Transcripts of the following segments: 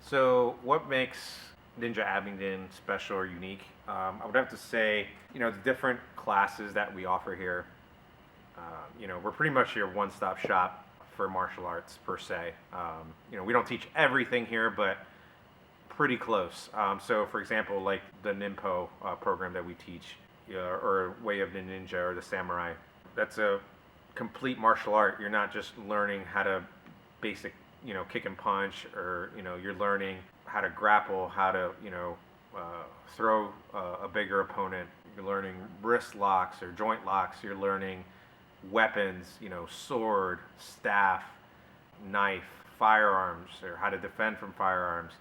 So, what makes Ninja Abingdon special or unique? I would have to say, the different classes that we offer here. We're pretty much your one-stop shop for martial arts per se. We don't teach everything here, but pretty close. So, for example, like the Ninpo program that we teach, or Way of the Ninja or the Samurai, that's a complete martial art. You're not just learning how to basic, kick and punch, or you're learning how to grapple, how to throw a bigger opponent. You're learning wrist locks or joint locks. You're learning weapons, sword, staff, knife, firearms, or how to defend from firearms.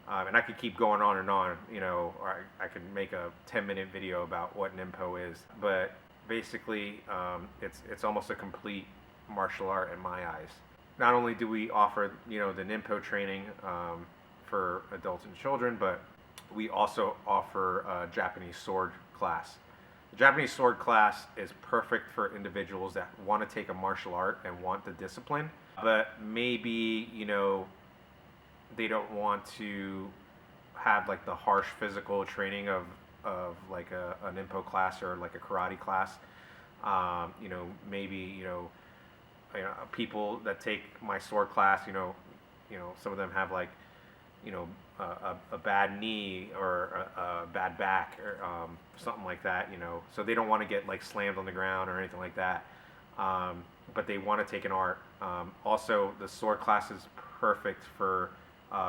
And I could keep going on and on, or I could make a 10-minute video about what Ninpo is. But basically, it's almost a complete martial art in my eyes. Not only do we offer, the Ninpo training for adults and children, but we also offer a Japanese sword class. The Japanese sword class is perfect for individuals that want to take a martial art and want the discipline, but maybe, they don't want to have like the harsh physical training of like a Ninpo class or like a karate class. Maybe, people that take my sword class, some of them have like, a bad knee or a bad back or something like that, so they don't want to get like slammed on the ground or anything like that, but they want to take an art. Also, the sword class is perfect for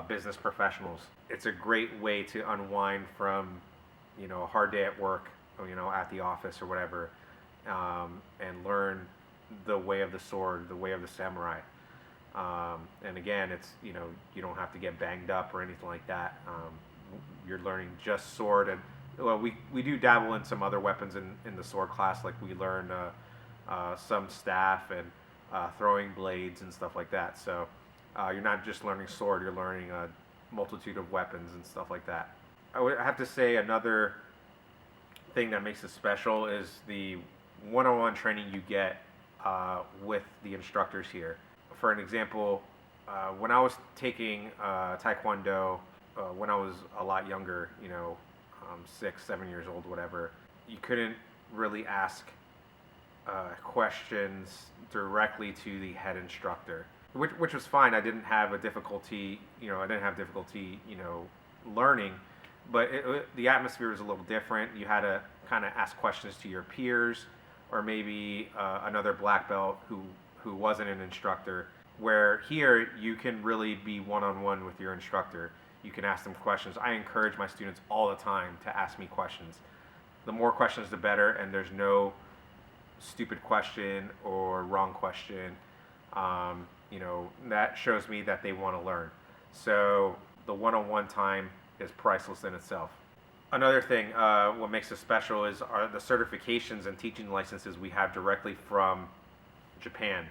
business professionals. It's a great way to unwind from, a hard day at work, at the office or whatever, and learn the way of the sword, the way of the samurai. And again, it's, you don't have to get banged up or anything like that. You're learning just sword, and well, we do dabble in some other weapons in the sword class. Like we learn some staff and throwing blades and stuff like that. So you're not just learning sword, you're learning a multitude of weapons and stuff like that. I would have to say another thing that makes it special is the one-on-one training you get with the instructors here. For an example, when I was taking Taekwondo, when I was a lot younger, 6, 7 years old, whatever, you couldn't really ask questions directly to the head instructor, which was fine. I didn't have difficulty learning, but the atmosphere was a little different. You had to kind of ask questions to your peers, or maybe another black belt who wasn't an instructor, where here you can really be one-on-one with your instructor. You can ask them questions. I encourage my students all the time to ask me questions. The more questions, the better, and there's no stupid question or wrong question. That shows me that they want to learn. So the one-on-one time is priceless in itself. Another thing, what makes it special are the certifications and teaching licenses we have directly from Japan.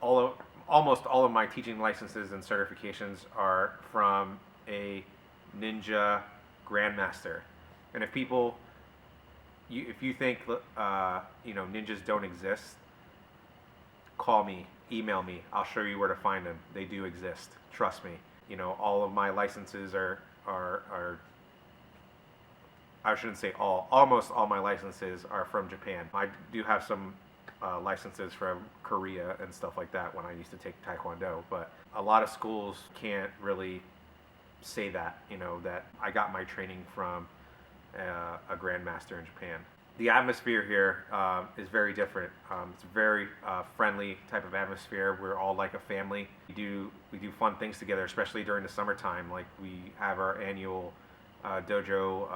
Almost all of my teaching licenses and certifications are from a ninja grandmaster. And if you think ninjas don't exist, call me, email me. I'll show you where to find them. They do exist. Trust me. All of my licenses are I shouldn't say all. Almost all my licenses are from Japan. I do have some licenses from Korea and stuff like that when I used to take Taekwondo, but a lot of schools can't really say that, that I got my training from a grandmaster in Japan. The atmosphere here is very different. It's a very friendly type of atmosphere. We're all like a family. We do fun things together, especially during the summertime. Like we have our annual dojo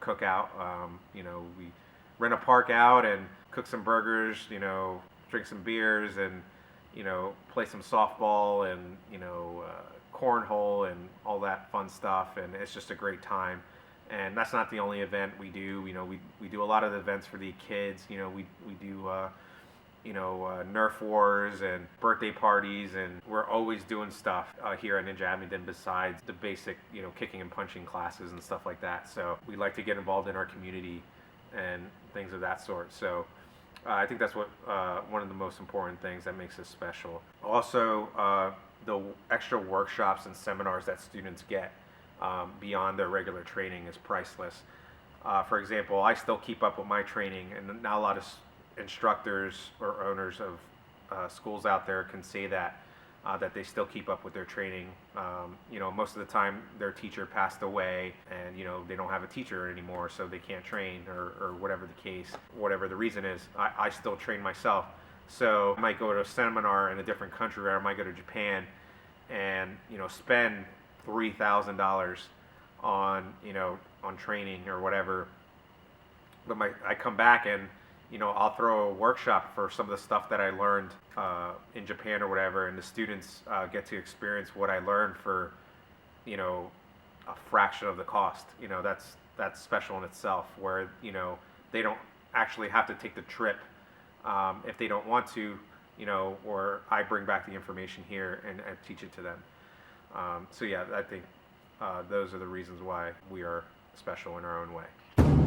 cookout. We rent a park out and cook some burgers, drink some beers, and play some softball and cornhole and all that fun stuff. And it's just a great time. And that's not the only event we do. We do a lot of events for the kids. We do Nerf wars and birthday parties, and we're always doing stuff here at Ninja Abingdon besides the basic kicking and punching classes and stuff like that. So we like to get involved in our community and things of that sort. So I think that's what one of the most important things that makes us special. Also, the extra workshops and seminars that students get beyond their regular training is priceless. For example, I still keep up with my training, and not a lot of instructors or owners of schools out there can say that they still keep up with their training. Most of the time their teacher passed away, and they don't have a teacher anymore, so they can't train, or whatever the case, whatever the reason is. I still train myself. So I might go to a seminar in a different country, or I might go to Japan and spend $3,000 on training or whatever. But I come back and I'll throw a workshop for some of the stuff that I learned in Japan or whatever, and the students get to experience what I learned for a fraction of the cost. That's special in itself, where they don't actually have to take the trip if they don't want to, or I bring back the information here and teach it to them. So yeah, I think those are the reasons why we are special in our own way.